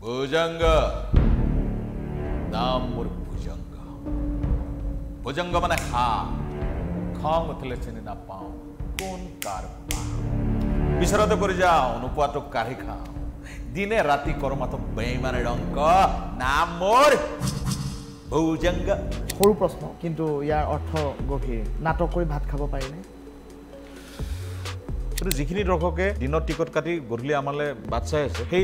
ভুজঙ্গ নাম মোৰ ভুজঙ্গ ভুজঙ্গ মানে খং উঠিলে চিনি নাপাওঁ কোন কাৰ বিচৰাতে পৰি যাওঁ নোপোৱাটো কাঢ়ি খাওঁ দিনে ৰাতি কৰ্মাটো বেইমানে ৰংক নাম মোৰ ভুজঙ্গ সৰু প্ৰশ্ন কিন্তু ইয়াৰ অৰ্থ গভীৰ নাটক কৰি ভাত খাব পাৰিনে কিন্তু যিখিনি দৰ্শকে দিনত টিকট কাটি গধূলি আমালৈ বাট চাই আছে সেই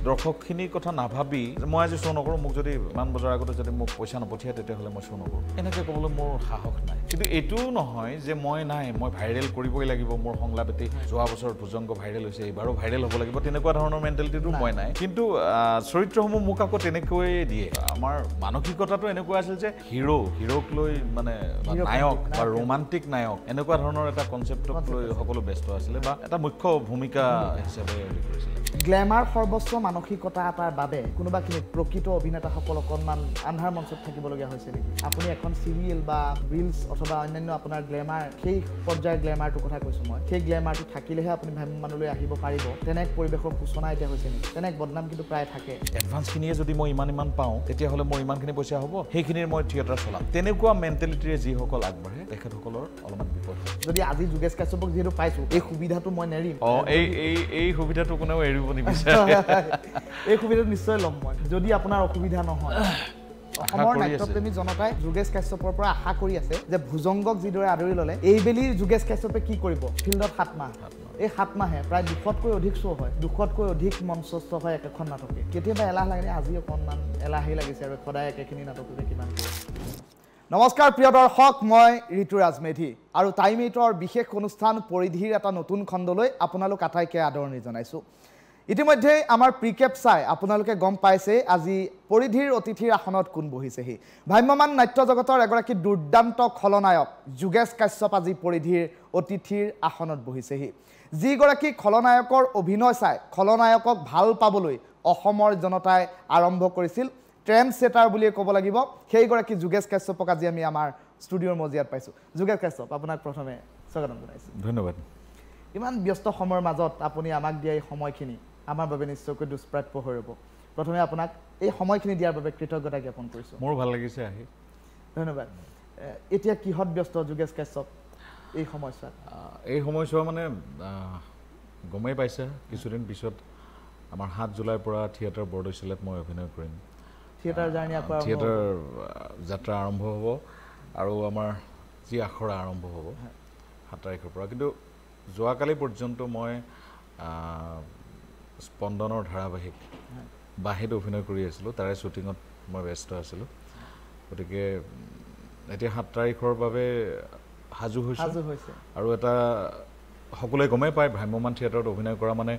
দৰ্শকখিনিৰ কথা নাভাবি মই আজি শ্ব' নকৰোঁ মোক যদি ইমান বজাৰ আগতে যদি মোক পইচা নপঠিয়াই তেতিয়াহ'লে মই শ্ব' নকৰোঁ এনেকৈ ক'বলৈ মোৰ সাহস নাই কিন্তু এইটোও নহয় যে মই ভাইৰেল কৰিবই লাগিব মোৰ সংলাপ এটি যোৱা বছৰ ভুজঙ্গ ভাইৰেল হৈছে এইবাৰো ভাইৰেল হ'ব লাগিব তেনেকুৱা ধৰণৰ মেণ্টেলিটিটো মই নাই কিন্তু চৰিত্ৰসমূহ মোক আকৌ তেনেকৈয়ে দিয়ে আমাৰ মানসিকতাটো এনেকুৱা আছিল যে হিৰ'ক লৈ মানে নায়ক বা ৰোমান্টিক নায়ক এনেকুৱা ধৰণৰ এটা কনচেপ্টক লৈ সকলো ব্যস্ত আছিলে বা এটা মুখ্য ভূমিকা হিচাপে কৰিছিলে গ্লেমাৰ সৰ্বস্ব মানসিকতা এটাৰ বাবে কোনোবাখিনিত প্ৰকৃত অভিনেতাসকল অকণমান আন্ধাৰ মঞ্চত থাকিবলগীয়া হৈছে নেকি আপুনি এখন চিৰিয়েল বা ৰিলছ অথবা অন্যান্য আপোনাৰ গ্লেমাৰ সেই পৰ্যায়ৰ গ্লেমাৰটোৰ কথা কৈছোঁ মই সেই গ্লেমাৰটো থাকিলেহে আপুনি ভ্ৰাম্যমানলৈ আহিব পাৰিব তেনে পৰিৱেশৰ সূচনা এতিয়া হৈছে নেকি তেনে বদনাম কিন্তু প্ৰায় থাকে এডভান্সখিনিয়ে যদি মই ইমান পাওঁ তেতিয়াহ'লে মোৰ ইমানখিনি পইচা হ'ব সেইখিনিৰ মই থিয়েটাৰ চলাম তেনেকুৱা মেণ্টেলিটিৰে যিসকল আগবাঢ়ে তেখেতসকলৰ অলপমান বিপদ যদি আজি যোগেশ কাশ্যপক যিহেতু পাইছোঁ এই সুবিধাটো মই নেৰিম এই সুবিধাটো কোনেও এৰিব নিবিচাৰে এই সুবিধাটো নিশ্চয় ল'ম মই যদি আপোনাৰ অসুবিধা নহয় অসমৰ নাট্যপ্ৰেমী জনতাই যোগেশ কাশ্যপৰ পৰা আশা কৰি আছে যে ভুজঙ্গক যিদৰে আদৰি ল'লে এইবেলি যোগেশ কাশ্যপে কি কৰিব ফিল্ডত 7 মাহ এই 7 মাহে প্ৰায় 200তকৈ অধিক শ্ব' হয় 200তকৈ অধিক মঞ্চস্থ হয় একেখন নাটকে কেতিয়াবা এলাহ লাগে আজি অকণমান এলাহেই লাগিছে আৰু সদায় একেখিনি নাটকতে কিমান নমস্কাৰ প্ৰিয় দৰ্শক মই ঋতুৰাজ মেধি আৰু টাইম 8ৰ বিশেষ অনুষ্ঠান পৰিধিৰ এটা নতুন খণ্ডলৈ আপোনালোক আটাইকে আদৰণি জনাইছোঁ ইতিমধ্যে আমাৰ প্ৰিকেপ চাই আপোনালোকে গম পাইছে আজি পৰিধিৰ অতিথিৰ আসনত কোন বহিছেহি ভ্ৰাম্যমান নাট্য জগতৰ এগৰাকী দুৰ্দান্ত খলনায়ক যোগেশ কাশ্যপ আজি পৰিধিৰ অতিথিৰ আসনত বহিছেহি যিগৰাকী খলনায়কৰ অভিনয় চাই খলনায়কক ভাল পাবলৈ অসমৰ জনতাই আৰম্ভ কৰিছিল ট্ৰেণ্ড সেটাৰ বুলিয়ে ক'ব লাগিব সেইগৰাকী যোগেশ কাশ্যপক আজি আমি আমাৰ ষ্টুডিঅ'ৰ মজিয়াত পাইছোঁ যোগেশ কাশ্যপ আপোনাক প্ৰথমে স্বাগতম জনাইছোঁ ধন্যবাদ ইমান ব্যস্ত সময়ৰ মাজত আপুনি আমাক দিয়া এই সময়খিনি আমাৰ বাবে নিশ্চয়কৈ দুষ্প্ৰাপ্য হৈ ৰ'ব প্ৰথমে আপোনাক এই সময়খিনি দিয়াৰ বাবে কৃতজ্ঞতা জ্ঞাপন কৰিছোঁ মোৰ ভাল লাগিছে আহি ধন্যবাদ এতিয়া কিহত ব্যস্ত যোগেশ কাশ্যপ এই সময়ছোৱা মানে গমেই পাইছে কিছুদিন পিছত আমাৰ 7 জুলাইৰ পৰা থিয়েটাৰ বৰদৈচিলাত মই অভিনয় কৰিম থিয়েটাৰ জাৰ্ণি থিয়েটাৰ যাত্ৰা আৰম্ভ হ'ব আৰু আমাৰ যি আখৰা আৰম্ভ হ'ব 7 তাৰিখৰ পৰা কিন্তু যোৱাকালি পৰ্যন্ত মই স্পন্দনৰ ধাৰাবাহিক বাঁহীত অভিনয় কৰি আছিলোঁ তাৰে শ্বুটিঙত মই ব্যস্ত আছিলোঁ গতিকে এতিয়া 7 তাৰিখৰ বাবে সাজু হৈছে আৰু এটা সকলোৱে গমেই পায় ভ্ৰাম্যমান থিয়েটাৰত অভিনয় কৰা মানে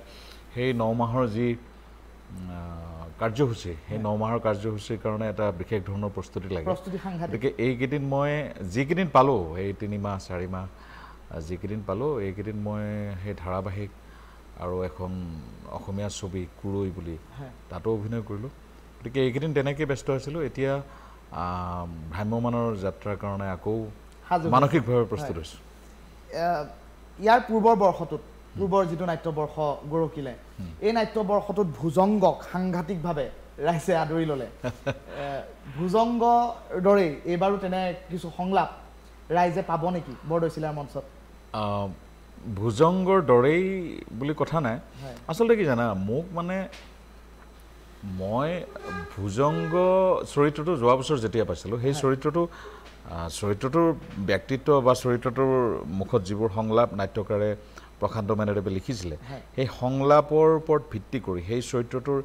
সেই 9 মাহৰ যি কাৰ্যসূচী সেই 9 মাহৰ কাৰ্যসূচীৰ কাৰণে এটা বিশেষ ধৰণৰ প্ৰস্তুতি লাগে গতিকে এইকেইদিন মই যিকেইদিন পালোঁ এই 3 মাহ 4 মাহ যিকেইদিন পালোঁ এইকেইদিন মই সেই ধাৰাবাহিক আৰু এখন অসমীয়া ছবি কুৰৈ বুলি তাতো অভিনয় কৰিলোঁ গতিকে এইকেইদিন তেনেকৈ ব্যস্ত আছিলোঁ এতিয়া ভ্ৰাম্যমানৰ যাত্ৰাৰ কাৰণে আকৌ মানসিকভাৱে প্ৰস্তুত হৈছোঁ ইয়াৰ পূৰ্বৰ যিটো নাট্যবৰ্ষ গৰকিলে এই নাট্যবৰ্ষটোত ভুজঙ্গক সাংঘাতিকভাৱে ৰাইজে আদৰি ল'লে ভুজঙ্গৰ দৰেই এইবাৰো তেনে কিছু সংলাপ ৰাইজে পাব নেকি বৰদৈচিলাৰ মঞ্চত ভুজঙ্গৰ দৰেই বুলি কথা নাই আচলতে কি জানা মোক মানে মই ভুজঙ্গ চৰিত্ৰটো যোৱা বছৰ যেতিয়া পাইছিলোঁ সেই চৰিত্ৰটোৰ ব্যক্তিত্ব বা চৰিত্ৰটোৰ মুখত যিবোৰ সংলাপ নাট্যকাৰে প্ৰশান্ত মেনেদেৱে লিখিছিলে সেই সংলাপৰ ওপৰত ভিত্তি কৰি সেই চৰিত্ৰটোৰ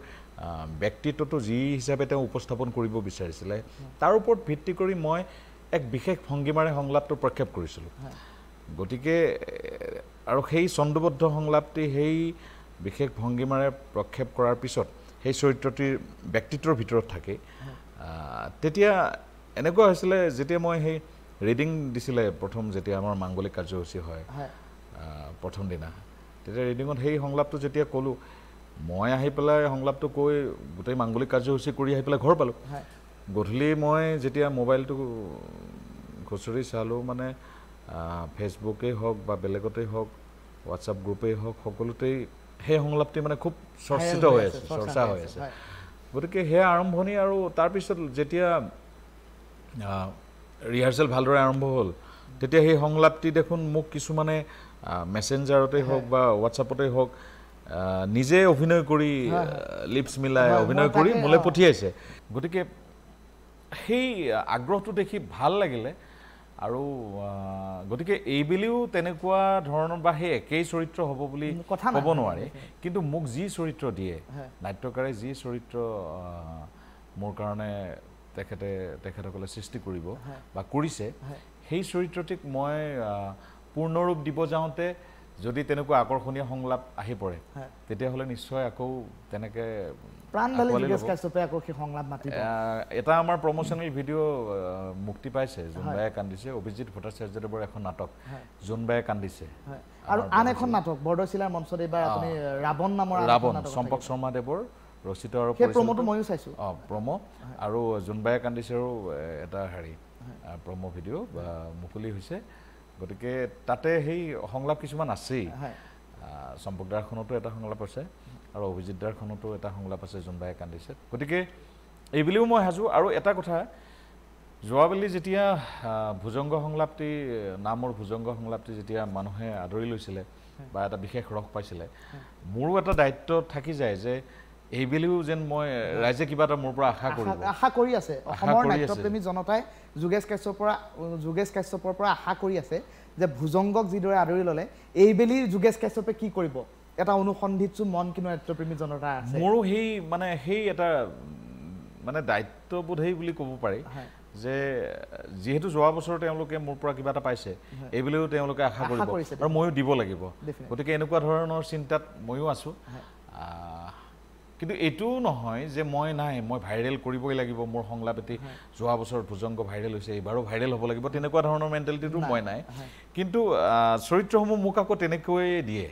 ব্যক্তিত্বটো যি হিচাপে তেওঁ উপস্থাপন কৰিব বিচাৰিছিলে তাৰ ওপৰত ভিত্তি কৰি মই এক বিশেষ ভংগীমাৰে সংলাপটো প্ৰক্ষেপ কৰিছিলোঁ গতিকে আৰু সেই ছন্দবদ্ধ সংলাপটি সেই বিশেষ ভংগীমাৰে প্ৰক্ষেপ কৰাৰ পিছত সেই চৰিত্ৰটিৰ ব্যক্তিত্বৰ ভিতৰত থাকে তেতিয়া এনেকুৱা হৈছিলে যেতিয়া মই সেই ৰিডিং দিছিলে প্ৰথম যেতিয়া আমাৰ মাংগলিক কাৰ্যসূচী হয় প্ৰথম দিনা তেতিয়া ৰিডিঙত সেই সংলাপটো যেতিয়া ক'লোঁ মই আহি পেলাই সংলাপটো কৈ গোটেই মাংগলিক কাৰ্যসূচী কৰি আহি পেলাই ঘৰ পালোঁ গধূলি মই যেতিয়া মোবাইলটো খুচৰি চালোঁ মানে ফেচবুকেই হওক বা বেলেগতেই হওক হোৱাটছআপ গ্ৰুপেই হওক সকলোতেই সেই সংলাপটি মানে খুব চৰ্চিত হৈ আছে, চৰ্চা হৈ আছে। গতিকে সেয়া আৰম্ভণি, আৰু তাৰপিছত যেতিয়া ৰিহাৰ্চেল ভালদৰে আৰম্ভ হ'ল তেতিয়া সেই সংলাপটি দেখোন মোক কিছুমানে মেছেঞ্জাৰতেই হওক বা হোৱাটছআপতেই হওক নিজে অভিনয় কৰি লিপছ মিলাই অভিনয় কৰি মোলৈ পঠিয়াইছে। গতিকে সেই আগ্ৰহটো দেখি ভাল লাগিলে। আৰু গতিকে এইবেলিও তেনেকুৱা ধৰণৰ বা সেই একেই চৰিত্ৰ হ'ব বুলি ক'ব নোৱাৰি, কিন্তু মোক যি চৰিত্ৰ দিয়ে, নাট্যকাৰে যি চৰিত্ৰ মোৰ কাৰণে তেখেতসকলে সৃষ্টি কৰিব বা কৰিছে, সেই চৰিত্ৰটিক মই পূৰ্ণৰূপ দিব যাওঁতে যদি তেনেকুৱা আকৰ্ষণীয় সংলাপ আহি পৰে তেতিয়াহ'লে নিশ্চয় আকৌ তেনেকৈ এটা আমাৰ প্ৰমোচনেল ভিডিঅ' মুক্তি পাইছে, জোনবায়ে কান্দিছে, অভিজিৎ ভট্টাচাৰ্যদেৱৰ এখন নাটক জোনবায়ে কান্দিছে। আৰু আন এখন নাটক বৰদৈচিলাৰ মঞ্চত এইবাৰ আপুনি ৰাৱণ নামৰ ৰাৱণ চম্পক শৰ্মাদেৱৰ ৰচিত আৰু প্ৰমোটো ময়ো চাইছোঁ। প্ৰমো আৰু জোনবায়ে কান্দিছেৰো এটা প্ৰমো ভিডিঅ' মুকলি হৈছে। গতিকে তাতে সেই সংলাপ কিছুমান আছেই, চম্পকদাৰখনতো এটা সংলাপ আছে আৰু অভিজিতদাৰখনতো এটা সংলাপ আছে, জোনবায়ে কান্দিছে। গতিকে এইবুলিও মই সাজু। আৰু এটা কথা, যোৱাবেলি যেতিয়া ভুজংগ সংলাপটি, নামৰ ভুজংগ সংলাপটি যেতিয়া মানুহে আদৰি লৈছিলে বা এটা বিশেষ ৰস পাইছিলে, মোৰো এটা দায়িত্ব থাকি যায় যে এইবেলিও যেন মই ৰাইজে কিবা এটা মোৰ পৰা আশা কৰি আছে। অসমৰ নাট্যপ্ৰেমী জনতাই যোগেশ কাশ্যপৰ পৰা আশা কৰি আছে যে ভুজংগক যিদৰে আদৰি ল'লে এইবেলি যোগেশ কাশ্যপে কি কৰিব, এটা অনুসন্ধিৎসু মন কিন্তু নাট্যপ্ৰেমী জনতা আছে। মোৰো সেই এটা মানে দায়িত্ববোধেই বুলি ক'ব পাৰি যে যিহেতু যোৱা বছৰ তেওঁলোকে মোৰ পৰা কিবা এটা পাইছে, এইবুলিও তেওঁলোকে আশা কৰিব আৰু ময়ো দিব লাগিব। গতিকে এনেকুৱা ধৰণৰ চিন্তাত ময়ো আছোঁ। কিন্তু এইটোও নহয় যে মই ভাইৰেল কৰিবই লাগিব, মোৰ সংলাপ এটি যোৱা বছৰ ভুজংগ ভাইৰেল হৈছে, এইবাৰো ভাইৰেল হ'ব লাগিব, তেনেকুৱা ধৰণৰ মেণ্টেলিটিটো মই নাই। কিন্তু চৰিত্ৰসমূহ মোক আকৌ তেনেকৈয়ে দিয়ে,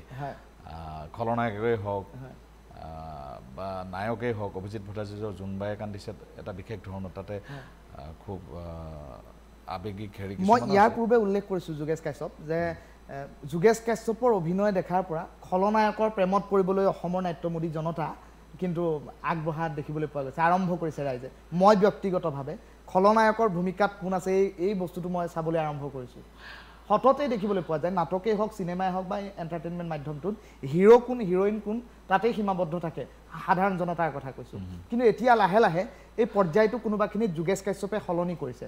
খলনায়কেই হওক বা নায়কেই হওক। অভিজিৎ ভট্টাচাৰ্যৰ জোনবায়ে কান্দিছে এটা বিশেষ ধৰণৰ, তাতে খুব আৱেগিক হেৰি। মই ইয়াৰ পূৰ্বে উল্লেখ কৰিছোঁ যোগেশ কাশ্যপ, যে যোগেশ কাশ্যপৰ অভিনয় দেখাৰ পৰা খলনায়কৰ প্ৰেমত পৰিবলৈ অসমৰ নাট্যমোদী জনতা কিন্তু আগবঢ়া দেখিবলৈ পোৱা গৈছে, আৰম্ভ কৰিছে ৰাইজে। মই ব্যক্তিগতভাৱে খলনায়কৰ ভূমিকাত কোন আছে এই বস্তুটো মই চাবলৈ আৰম্ভ কৰিছোঁ। সততেই দেখিবলৈ পোৱা যায়, নাটকেই হওক, চিনেমাই হওক বা এণ্টাৰটেইনমেণ্ট মাধ্যমটোত হিৰ' কোন, হিৰ'ইন কোন তাতেই সীমাবদ্ধ থাকে, সাধাৰণ জনতাৰ কথা কৈছোঁ। কিন্তু এতিয়া লাহে লাহে এই পৰ্যায়টো কোনোবাখিনিত যোগেশ কাশ্যপে সলনি কৰিছে,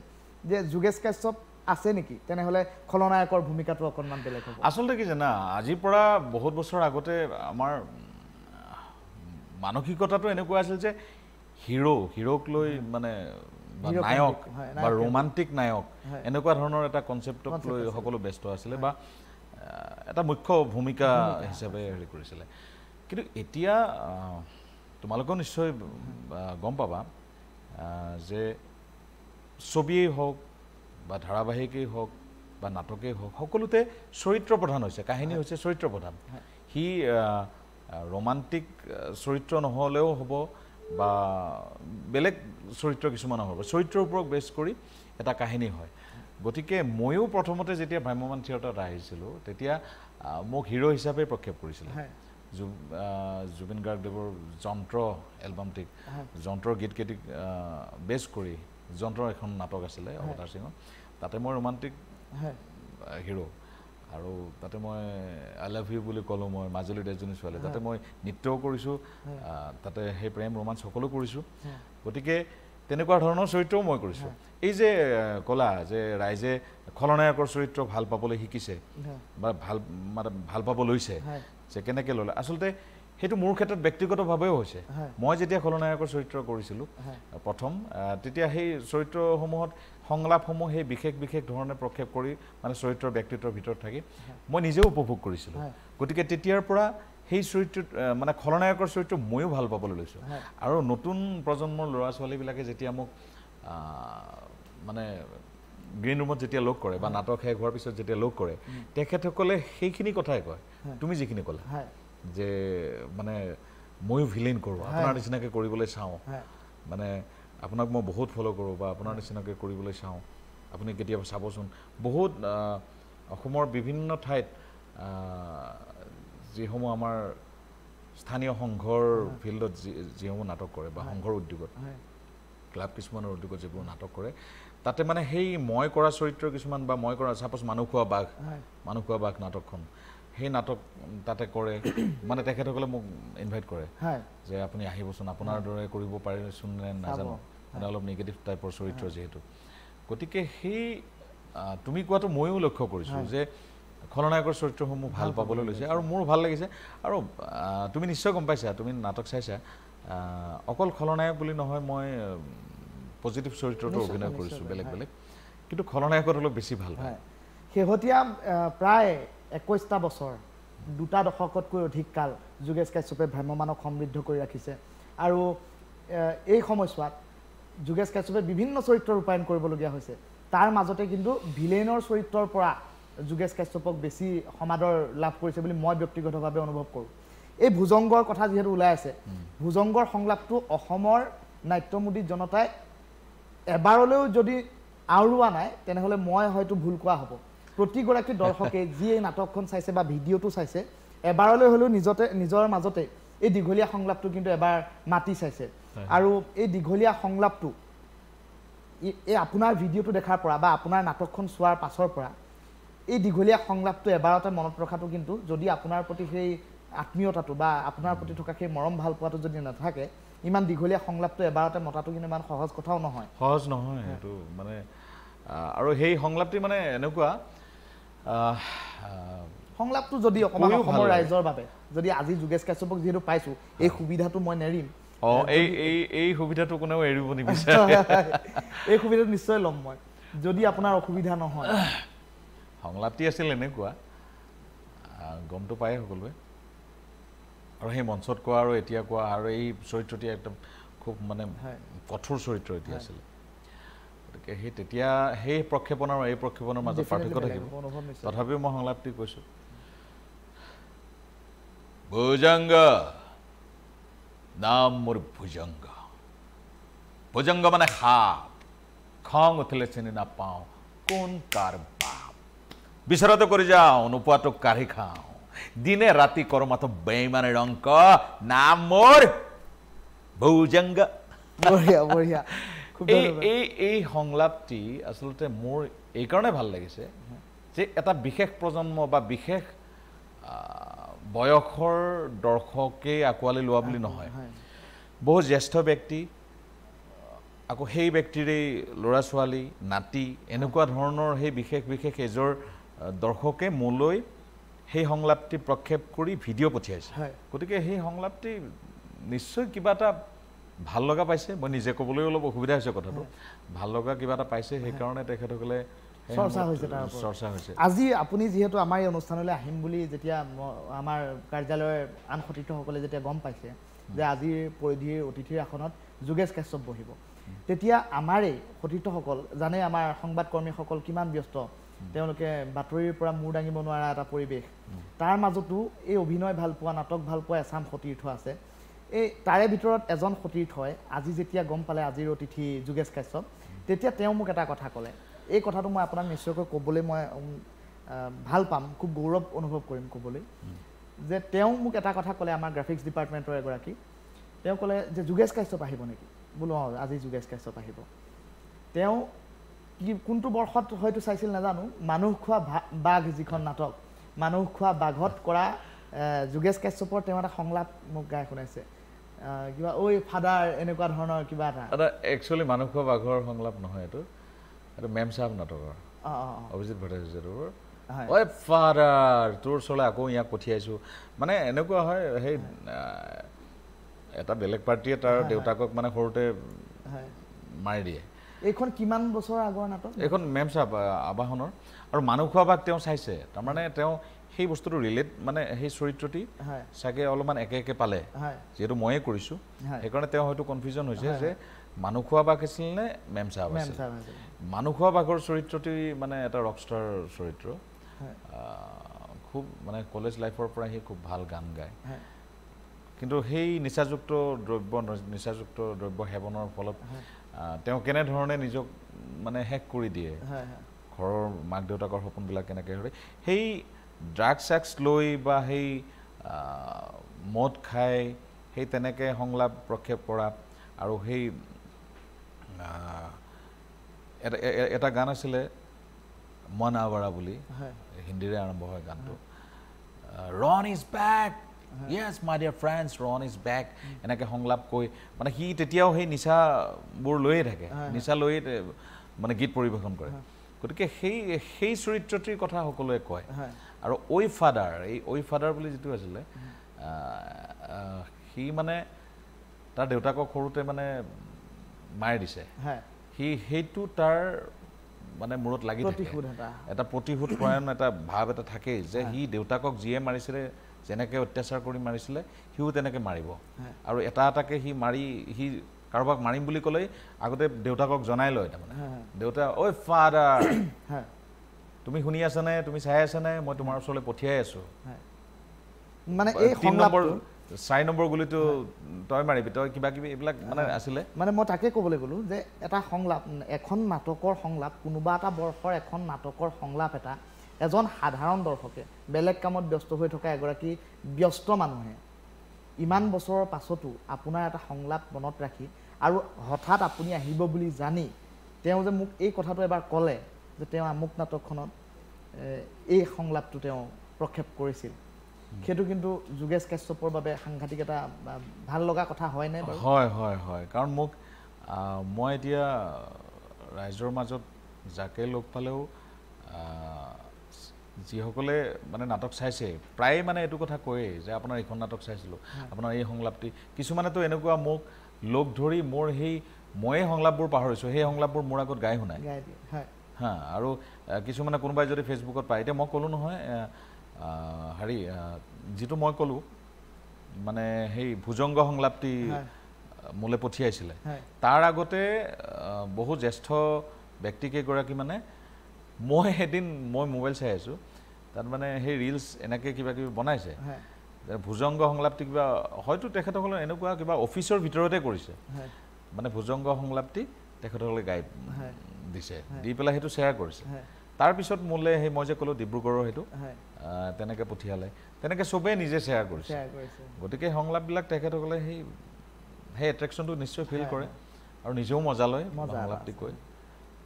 যে যোগেশ কাশ্যপ আছে নেকি, তেনেহ'লে খলনায়কৰ ভূমিকাটো অকণমান বেলেগ হ'ব। আচলতে কি জানা, আজিৰ পৰা বহুত বছৰ আগতে আমাৰ মানসিকতাটো এনেকুৱা আছিল যে হিৰ'ক লৈ মানে নায়ক বা ৰোমান্টিক নায়ক এনেকুৱা ধৰণৰ এটা কনচেপ্টক লৈ সকলো ব্যস্ত আছিলে বা এটা মুখ্য ভূমিকা হিচাপে হেৰি কৰিছিলে। কিন্তু এতিয়া তোমালোকেও নিশ্চয় গম পাবা যে ছবিয়েই হওক বা ধাৰাবাহিকেই হওক বা নাটকেই হওক, সকলোতে চৰিত্ৰ প্ৰধান হৈছে, কাহিনী হৈছে চৰিত্ৰ প্ৰধান। সি ৰোমান্টিক চৰিত্ৰ নহ'লেও হ'ব বা বেলেগ চৰিত্ৰ কিছুমানো হ'ব, চৰিত্ৰৰ ওপৰত বেছ কৰি এটা কাহিনী হয়। গতিকে ময়ো প্ৰথমতে যেতিয়া ভ্ৰাম্যমান থিয়েটাৰত আহিছিলোঁ তেতিয়া মোক হিৰ' হিচাপে প্ৰক্ষেপ কৰিছিলে। জুবিন গাৰ্গদেৱৰ যন্ত্ৰ এলবামটিক, যন্ত্ৰৰ গীতকেইটিক বেছ কৰি যন্ত্ৰৰ এখন নাটক আছিলে অৱতাৰ সিঙৰ, তাতে মই ৰোমান্টিক হিৰ'। আৰু তাতে মই আই লাভ ইউ বুলি ক'লোঁ, মই মাজুলীত এজনী ছোৱালী, তাতে মই নৃত্যও কৰিছোঁ, তাতে সেই প্ৰেম ৰোমাঞ্চ সকলো কৰিছোঁ। গতিকে তেনেকুৱা ধৰণৰ চৰিত্ৰও মই কৰিছোঁ। এই যে ক'লা যে ৰাইজে খলনায়কৰ চৰিত্ৰ ভাল পাবলৈ শিকিছে বা ভাল পাব লৈছে, যে কেনেকৈ ল'লে, আচলতে সেইটো মোৰ ক্ষেত্ৰত ব্যক্তিগতভাৱেও হৈছে। মই যেতিয়া খলনায়কৰ চৰিত্ৰ কৰিছিলোঁ প্ৰথম, তেতিয়া সেই চৰিত্ৰসমূহত সংলাপসমূহ সেই বিশেষ ধৰণে প্ৰক্ষেপ কৰি মানে চৰিত্ৰৰ ব্যক্তিত্বৰ ভিতৰত থাকি মই নিজেও উপভোগ কৰিছিলোঁ। গতিকে তেতিয়াৰ পৰা সেই চৰিত্ৰ মানে খলনায়কৰ চৰিত্ৰ ময়ো ভাল পাবলৈ লৈছোঁ। আৰু নতুন প্ৰজন্মৰ ল'ৰা ছোৱালীবিলাকে যেতিয়া মোক মানে গ্ৰীণ ৰুমত যেতিয়া লগ কৰে বা নাটক শেষ হোৱাৰ পিছত যেতিয়া লগ কৰে, তেখেতসকলে সেইখিনি কথাই কয় তুমি যিখিনি ক'লা, যে মানে ময়ো ভিলেইন কৰোঁ, আপোনাৰ নিচিনাকৈ কৰিবলৈ চাওঁ, মানে আপোনাক মই বহুত ফ'ল' কৰোঁ বা আপোনাৰ নিচিনাকৈ কৰিবলৈ চাওঁ, আপুনি কেতিয়াবা চাবচোন। বহুত অসমৰ বিভিন্ন ঠাইত যিসমূহ আমাৰ স্থানীয় সংঘৰ ফিল্ডত যিসমূহ নাটক কৰে বা সংঘৰ উদ্যোগত ক্লাব কিছুমানৰ উদ্যোগত যিবোৰ নাটক কৰে তাতে মানে সেই মই কৰা চৰিত্ৰ কিছুমান বা মই কৰা সাপোজ মানুহ খোৱা বাঘ নাটকখন সেই নাটক তাতে কৰে মানে তেখেতসকলে মোক ইনভাইট কৰে যে আপুনি আহিবচোন আপোনাৰ দৰে কৰিব পাৰিচোন নে নাজানো মানে অলপ নিগেটিভ টাইপৰ চৰিত্ৰ যিহেতু গতিকে সেই তুমি কোৱাটো ময়ো লক্ষ্য কৰিছোঁ যে খলনায়কৰ চৰিত্ৰসমূহ ভাল পাবলৈ লৈছে আৰু মোৰ ভাল লাগিছে আৰু তুমি নিশ্চয় গম পাইছা তুমি নাটক চাইছা অকল খলনায়ক বুলি নহয় মই পজিটিভ চৰিত্ৰটো অভিনয় কৰিছোঁ বেলেগ বেলেগ কিন্তু খলনায়কত অলপ বেছি ভাল পায় শেহতীয়া প্ৰায় 21টা বছৰ 2টা দশকতকৈ অধিক কাল যোগেশ কাশ্যপে ভ্ৰাম্যমানক সমৃদ্ধ কৰি ৰাখিছে আৰু এই সময়ছোৱাত যোগেশ কাশ্যপে বিভিন্ন চৰিত্ৰ ৰূপায়ণ কৰিবলগীয়া হৈছে তাৰ মাজতে কিন্তু ভিলেইনৰ চৰিত্ৰৰ পৰা যোগেশ কাশ্যপক বেছি সমাদৰ লাভ কৰিছে বুলি মই ব্যক্তিগতভাৱে অনুভৱ কৰোঁ এই ভুজংগৰ কথা যিহেতু ওলাই আছে ভুজংগৰ সংলাপটো অসমৰ নাট্যমোদী জনতাই এবাৰলৈও যদি আওৰোৱা নাই তেনেহ'লে মই হয়তো ভুল কোৱা হ'ব প্ৰতিগৰাকী দৰ্শকে যি এই নাটকখন চাইছে বা ভিডিঅ'টো চাইছে এবাৰলৈ হ'লেও নিজৰ মাজতে এই দীঘলীয়া সংলাপটো কিন্তু এবাৰ মাতি চাইছে আৰু এই দীঘলীয়া সংলাপটো এই আপোনাৰ ভিডিঅ'টো দেখাৰ পৰা বা আপোনাৰ নাটকখন চোৱাৰ পাছৰ পৰা এই দীঘলীয়া সংলাপটো এবাৰতে মনত ৰখাটো কিন্তু যদি আপোনাৰ প্ৰতি সেই আত্মীয়তাটো বা আপোনাৰ প্ৰতি থকা সেই মৰম ভাল পোৱাটো যদি নাথাকে ইমান দীঘলীয়া সংলাপটো এবাৰতে মতাটো কিন্তু ইমান সহজ কথাও নহয় এইটো মানে আৰু সেই সংলাপটি মানে এনেকুৱা সংলাপটো যদি অকণমান অসমৰ ৰাইজৰ বাবে যদি আজি যোগেশ কাশ্যপক যিহেতু পাইছোঁ এই সুবিধাটো মই নেৰিম এই সুবিধাটো কোনেও এৰিব নিবিচাৰে এই সুবিধাটো নিশ্চয় ল'ম মই যদি আপোনাৰ অসুবিধা নহয় সংলাপটি আছিল এনেকুৱা গমটো পায় সকলোৱে আৰু সেই মঞ্চত কোৱা আৰু এতিয়া কোৱা আৰু এই চৰিত্ৰটি একদম খুব মানে কঠোৰ চৰিত্ৰ এতিয়া আছিলে গতিকে সেই তেতিয়া সেই প্ৰক্ষেপণ আৰু এই প্ৰক্ষেপণৰ মাজত পাৰ্থক্য থাকিব তথাপিও মই সংলাপটি কৈছোঁ ভুজংগ নাম মোৰ ভুজংগ মানে সাপ খং উঠিলে চিনি নাপাওঁ কোন কাৰ বাপ বিচাৰতে কৰি যাওঁ নোপোৱাটো কাঢ়ি খাওঁ দিনে ৰাতি কৰ্মাটো বেইমানেৰ অঙ্ক নাম মোৰ ভুজংগ বঢ়িয়া এই সংলাপটি আসলতে মোৰ এই কাৰণে ভাল লাগিছে যে এটা বিশেষ প্ৰজন্ম বা বিশেষ বয়সৰ দৰ্শকে আকোৱালি লোৱা বুলি নহয় বহু জ্যেষ্ঠ ব্যক্তি আকৌ সেই ব্যক্তিৰে ল'ৰা ছোৱালী নাতি এনেকুৱা ধৰণৰ সেই বিশেষ এজৰ দৰ্শকে মোলৈ সেই সংলাপটি প্ৰক্ষেপ কৰি ভিডিঅ' পঠিয়াইছে গতিকে সেই সংলাপটি নিশ্চয় কিবা এটা ভাল লগা পাইছে মই নিজে ক'বলৈ অলপ অসুবিধা হৈছে কথাটো ভাল লগা কিবা এটা পাইছে সেইকাৰণে তেখেতসকলে চৰ্চা হৈছে আজি আপুনি যিহেতু আমাৰ এই অনুষ্ঠানলৈ আহিম বুলি যেতিয়া আমাৰ কাৰ্যালয়ৰ আন সতীৰ্থসকলে যেতিয়া গম পাইছে যে আজিৰ পৰিধিৰ অতিথিৰ আসনত যোগেশ কাশ্যপ বহিব তেতিয়া আমাৰ এই সতীৰ্থসকল জানে আমাৰ সংবাদকৰ্মীসকল কিমান ব্যস্ত তেওঁলোকে বাতৰিৰ পৰা মূৰ দাঙিব নোৱাৰা এটা পৰিৱেশ তাৰ মাজতো এই অভিনয় ভাল পোৱা নাটক ভাল পোৱা এচাম সতীৰ্থ আছে এই তাৰে ভিতৰত এজন সতীৰ্থই আজি যেতিয়া গম পালে আজিৰ অতিথি যোগেশ কাশ্যপ তেতিয়া তেওঁ মোক এটা কথা ক'লে এই কথাটো মই আপোনাক নিশ্চয়কৈ ক'বলৈ মই ভাল পাম খুব গৌৰৱ অনুভৱ কৰিম ক'বলৈ যে তেওঁ মোক এটা কথা ক'লে আমাৰ গ্ৰাফিক্স ডিপাৰ্টমেণ্টৰ এগৰাকী তেওঁ ক'লে যে যোগেশ কাশ্যপ আহিব নেকি বোলো আজি যোগেশ কাশ্যপ আহিব তেওঁ কি কোনটো বৰ্ষত হয়তো চাইছিল নাজানো মানুহ খোৱা বাঘ যিখন নাটক মানুহ খোৱা বাঘত কৰা যোগেশ কাশ্যপৰ তেওঁ এটা সংলাপ মোক গাই শুনাইছে কিবা ঐ ফাদাৰ এনেকুৱা ধৰণৰ কিবা এটা একচুৱেলি মানুহ খোৱা বাঘৰ সংলাপ নহয় এইটো মেম চাহাব নাটকৰ অভিজিত ভট্টাচাৰ্যৰ ঐ ফাদাৰ তোৰ ওচৰলৈ আকৌ ইয়াক পঠিয়াইছোঁ মানে এনেকুৱা হয় সেই এটা বেলেগ পাৰ্টীয়ে তাৰ দেউতাকক মানে সৰুতে মাৰি দিয়ে এইখন কিমান বছৰ আগৰ নাটক এইখন মেম চাহাব আবাহনৰ আৰু মানুহ খোৱা বাঘ তেওঁ চাইছে তাৰমানে তেওঁ সেই বস্তুটো ৰিলেট মানে সেই চৰিত্ৰটি চাগে অলপমান একে পালে যিহেতু ময়ে কৰিছোঁ সেইকাৰণে তেওঁ হয়তো কনফিউজন হৈছে যে মানুহ খোৱা বাঘ আছিল নে মেম চাহাব আছিল মানুহ খোৱা বাঘৰ চৰিত্ৰটি মানে এটা ৰকষ্টাৰ চৰিত্ৰ খুব মানে কলেজ লাইফৰ পৰা সি খুব ভাল গান গায় কিন্তু সেই নিচাযুক্ত দ্ৰব্য সেৱনৰ ফলত তেওঁ কেনেধৰণে নিজক মানে হেক কৰি দিয়ে ঘৰৰ মাক দেউতাকৰ সপোনবিলাক কেনেকৈ হয় সেই ড্ৰাগছ লৈ বা সেই মদ খাই সেই তেনেকৈ সংলাপ প্ৰক্ষেপ কৰা আৰু সেই এটা গান আছিলে মন আৱাৰা বুলি হিন্দীৰে আৰম্ভ হয় গানটো Ron is back yes my dear friends Ron is back এনেকৈ সংলাপ কৈ মানে সি তেতিয়াও সেই নিচাবোৰ লৈয়ে থাকে নিচা লৈয়ে মানে গীত পৰিৱেশন কৰে গতিকে সেই চৰিত্ৰটিৰ কথা সকলোৱে কয় আৰু ঐ ফাদাৰ বুলি যিটো আছিলে সি মানে তাৰ দেউতাকক সৰুতে মানে মাৰি দিছে সেইটো তাৰ মানে মূৰত লাগি থাকে এটা প্ৰতিশোধ পৰায়ণ এটা ভাৱ এটা থাকেই যে সি দেউতাকক যিয়ে মাৰিছিলে যেনেকৈ অত্যাচাৰ কৰি মাৰিছিলে সিও তেনেকৈ মাৰিব আৰু এটাকে সি কাৰোবাক মাৰিম বুলি ক'লেই আগতে দেউতাকক জনাই লয় তাৰমানে দেউতা ঐ ফাদাৰ তুমি শুনি আছানে তুমি চাই আছানে মই তোমাৰ ওচৰলৈ পঠিয়াই আছোঁ মানে এই সংলাপটো 4 নম্বৰ গুলিটো তই মাৰিবি তই কিবা কিবি এইবিলাক মানে আছিলে মানে মই তাকে ক'বলৈ গ'লোঁ যে এটা সংলাপ এখন নাটকৰ সংলাপ কোনোবা এটা বৰ্ষৰ এখন নাটকৰ সংলাপ এটা এজন সাধাৰণ দৰ্শকে বেলেগ কামত ব্যস্ত হৈ থকা এগৰাকী ব্যস্ত মানুহে ইমান বছৰৰ পাছতো আপোনাৰ এটা সংলাপ মনত ৰাখি আৰু হঠাৎ আপুনি আহিব বুলি জানি তেওঁ যে মোক এই কথাটো এবাৰ ক'লে যে তেওঁ আমুক নাটকখনত এই সংলাপটো তেওঁ প্ৰক্ষেপ কৰিছিল সেইটো কিন্তু যোগেশ কাশ্যপৰ বাবে সাংঘাতিক এটা ভাল লগা কথা হয়নে বাৰু হয় কাৰণ মোক মই এতিয়া ৰাইজৰ মাজত যাকে লগ পালেও যিসকলে মানে নাটক চাইছে প্ৰায় মানে এইটো কথা কয়েই যে আপোনাৰ এইখন নাটক চাইছিলোঁ আপোনাৰ এই সংলাপটি কিছুমানেতো এনেকুৱা মোক লগ ধৰি মোৰ ময়ে সংলাপবোৰ পাহৰিছোঁ সেই সংলাপবোৰ মোৰ আগত গাই শুনায় আৰু কিছুমানে কোনোবাই যদি ফেচবুকত পায় এতিয়া মই ক'লোঁ নহয় যিটো মই ক'লোঁ মানে সেই ভুজংগ সংলাপটি মোলৈ পঠিয়াইছিলে তাৰ আগতে বহু জ্যেষ্ঠ ব্যক্তিকেইগৰাকী মানে মই মোবাইল চাই আছোঁ তাত মানে সেই ৰিলছ এনেকৈ কিবা কিবি বনাইছে ভুজংগ সংলাপটি কিবা হয়তো তেখেতসকলে এনেকুৱা কিবা অফিচৰ ভিতৰতে কৰিছে মানে ভুজংগ সংলাপটি তেখেতসকলে গাই দিছে দি পেলাই সেইটো শ্বেয়াৰ কৰিছে তাৰপিছত মোলৈ সেই মই যে ক'লোঁ ডিব্ৰুগড়ৰ সেইটো তেনেকৈ পঠিয়ালে তেনেকৈ চবেই নিজে শ্বেয়াৰ কৰিছে গতিকে সংলাপবিলাক তেখেতসকলে সেই এট্ৰেকশ্যনটো নিশ্চয় ফিল কৰে আৰু নিজেও মজা লয় সংলাপটি কৈ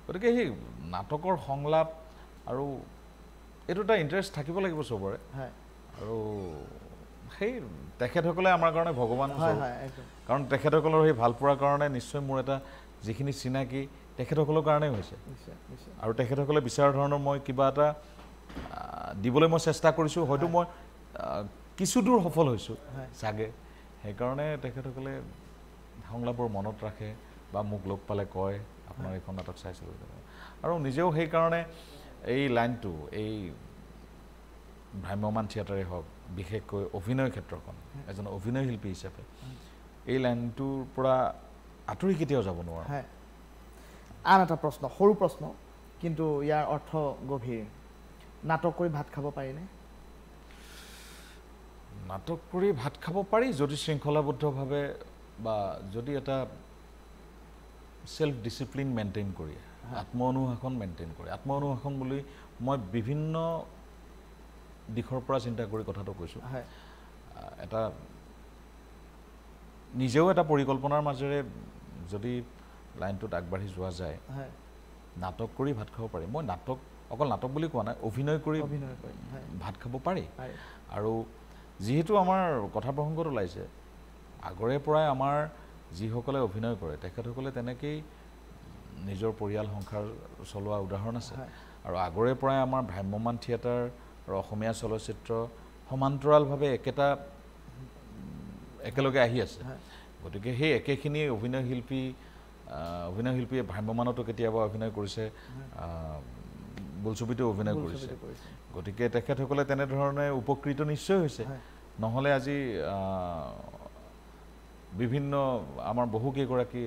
গতিকে সেই নাটকৰ সংলাপ আৰু এইটো এটা ইণ্টাৰেষ্ট থাকিব লাগিব চবৰে আৰু সেই তেখেতসকলে আমাৰ কাৰণে ভগৱান কাৰণ তেখেতসকলৰ সেই ভাল পোৱাৰ কাৰণে নিশ্চয় মোৰ এটা যিখিনি চিনাকি তেখেতসকলৰ কাৰণেই হৈছে আৰু তেখেতসকলে বিচৰা ধৰণৰ মই কিবা এটা দিবলৈ মই চেষ্টা কৰিছোঁ হয়তো মই কিছু দূৰ সফল হৈছোঁ চাগে সেইকাৰণে তেখেতসকলে সংলাপবোৰ মনত ৰাখে বা মোক লগ পালে কয় আপোনাৰ এইখন নাটক চাইছিলোঁ আৰু নিজেও সেইকাৰণে এই লাইনটো এই ভ্ৰাম্যমান থিয়েটাৰেই হওক বিশেষকৈ অভিনয় ক্ষেত্ৰখন এজন অভিনয় শিল্পী হিচাপে এই লাইনটোৰ পৰা আঁতৰি কেতিয়াও যাব নোৱাৰোঁ আন এটা প্ৰশ্ন সৰু প্ৰশ্ন কিন্তু ইয়াৰ অৰ্থ গভীৰ নাটক কৰি ভাত খাব পাৰিনে নাটক কৰি ভাত খাব পাৰি যদি শৃংখলাবদ্ধভাৱে বা যদি এটা সেলফ ডিসিপ্লিন মেইনটেইন কৰি আত্মঅনুশাসন মেইনটেইন কৰি আত্মঅনুশাসন বুলি মই বিভিন্ন দিশৰ পৰা চিন্তা কৰি কথাটো কৈছোঁ এটা নিজেও এটা পৰিকল্পনাৰ মাজেৰে যদি লাইনটোত আগবাঢ়ি যোৱা যায় নাটক কৰি ভাত খাব পাৰি মই অকল নাটক বুলি কোৱা নাই অভিনয় কৰি ভাত খাব পাৰি আৰু যিহেতু আমাৰ কথা প্ৰসংগত ওলাইছে আগৰে পৰাই আমাৰ যিসকলে অভিনয় কৰে তেখেতসকলে তেনেকেই নিজৰ পৰিয়াল সংসাৰ চলোৱা উদাহৰণ আছে আৰু আগৰে পৰাই আমাৰ ভ্ৰাম্যমান থিয়েটাৰ আৰু অসমীয়া চলচ্চিত্ৰ সমান্তৰালভাৱে একেলগে আহি আছে গতিকে সেই একেখিনি অভিনয় শিল্পীয়ে ভ্ৰাম্যমানতো কেতিয়াবা অভিনয় কৰিছে বোলছবিতো অভিনয় কৰিছে গতিকে তেখেতসকলে তেনেধৰণে উপকৃত নিশ্চয় হৈছে নহ'লে আজি বিভিন্ন আমাৰ বহুকেইগৰাকী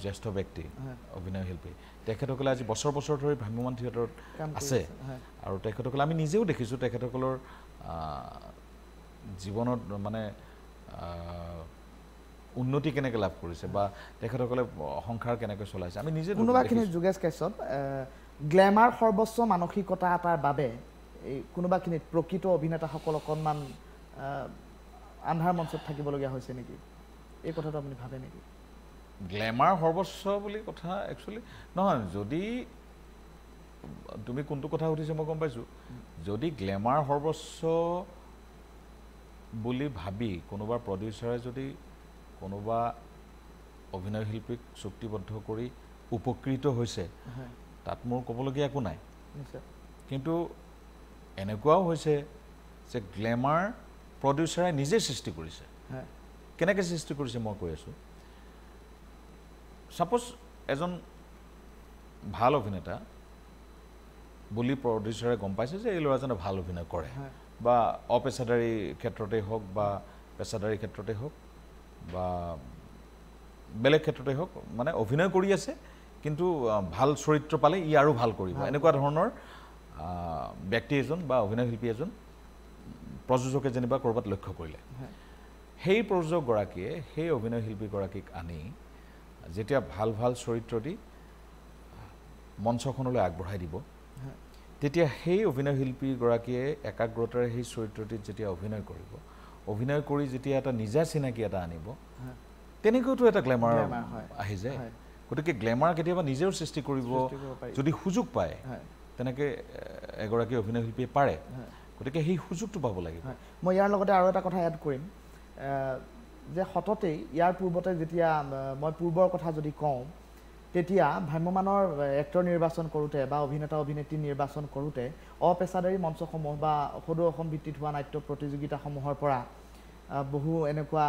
জ্যেষ্ঠ ব্যক্তি অভিনয় শিল্পী তেখেতসকলে আজি বছৰ বছৰ ধৰি ভ্ৰাম্যমান থিয়েটাৰত আছে আৰু তেখেতসকলে আমি নিজেও দেখিছোঁ তেখেতসকলৰ জীৱনত মানে উন্নতি কেনেকৈ লাভ কৰিছে বা তেখেতসকলে সংসাৰ কেনেকৈ চলাইছে আমি নিজে কোনোবাখিনি যোগেশ কাশ্যপ গ্লেমাৰ সৰ্বস্ব মানসিকতা এটাৰ বাবে এই কোনোবাখিনিত প্ৰকৃত অভিনেতাসকল অকণমান আন্ধাৰ মঞ্চত থাকিবলগীয়া হৈছে নেকি এই কথাটো আপুনি ভাবে নেকি গ্লেমাৰ সৰ্বস্ব বুলি কথা একচুৱেলি নহয় যদি তুমি কোনটো কথা সুধিছে মই গম পাইছোঁ যদি গ্লেমাৰ সৰ্বস্ব বুলি ভাবি কোনোবা প্ৰডিউচাৰে যদি কোনোবা অভিনয় শিল্পীক চুক্তিবদ্ধ কৰি উপকৃত হৈছে তাত মোৰ ক'বলগীয়া একো নাই কিন্তু এনেকুৱাও হৈছে যে গ্লেমাৰ প্ৰডিউচাৰে নিজে সৃষ্টি কৰিছে কেনেকৈ সৃষ্টি কৰিছে মই কৈ আছোঁ সাপোজ এজন ভাল অভিনেতা বুলি প্ৰডিউচাৰে গম পাইছে যে এই ল'ৰাজনে ভাল অভিনয় কৰে বা অপেচাদাৰী ক্ষেত্ৰতেই হওক বা পেচাদাৰী ক্ষেত্ৰতেই হওক বা বেলেগ ক্ষেত্ৰতেই হওক মানে অভিনয় কৰি আছে কিন্তু ভাল চৰিত্ৰ পালে ই আৰু ভাল কৰিব এনেকুৱা ধৰণৰ ব্যক্তি এজন বা অভিনয় শিল্পী এজন প্ৰযোজকে যেনিবা ক'ৰবাত লক্ষ্য কৰিলে সেই প্ৰযোজকগৰাকীয়ে সেই অভিনয় শিল্পীগৰাকীক আনি যেতিয়া ভাল ভাল চৰিত্ৰ দি মঞ্চখনলৈ আগবঢ়াই দিব তেতিয়া সেই অভিনয় শিল্পীগৰাকীয়ে একাগ্ৰতাৰে সেই চৰিত্ৰটিত যেতিয়া অভিনয় কৰিব অভিনয় কৰি যেতিয়া এটা নিজা চিনাকি এটা আনিব তেনেকৈতো এটা গ্লেমাৰ আহি যায় গতিকে গ্লেমাৰ কেতিয়াবা নিজেও সৃষ্টি কৰিব যদি সুযোগ পায় তেনেকৈ এগৰাকী অভিনয় শিল্পীয়ে পাৰে গতিকে সেই সুযোগটো পাব লাগিব মই ইয়াৰ লগতে আৰু এটা কথা এড কৰিম যে সততেই ইয়াৰ পূৰ্বতে যেতিয়া মই পূৰ্বৰ কথা যদি কওঁ তেতিয়া ভ্ৰাম্যমানৰ এক্টৰ নিৰ্বাচন কৰোঁতে বা অভিনেতা অভিনেত্ৰী নিৰ্বাচন কৰোঁতে অপেচাদাৰী মঞ্চসমূহ বা সদৌ অসম ভিত্তিত হোৱা নাট্য প্ৰতিযোগিতাসমূহৰ পৰা বহু এনেকুৱা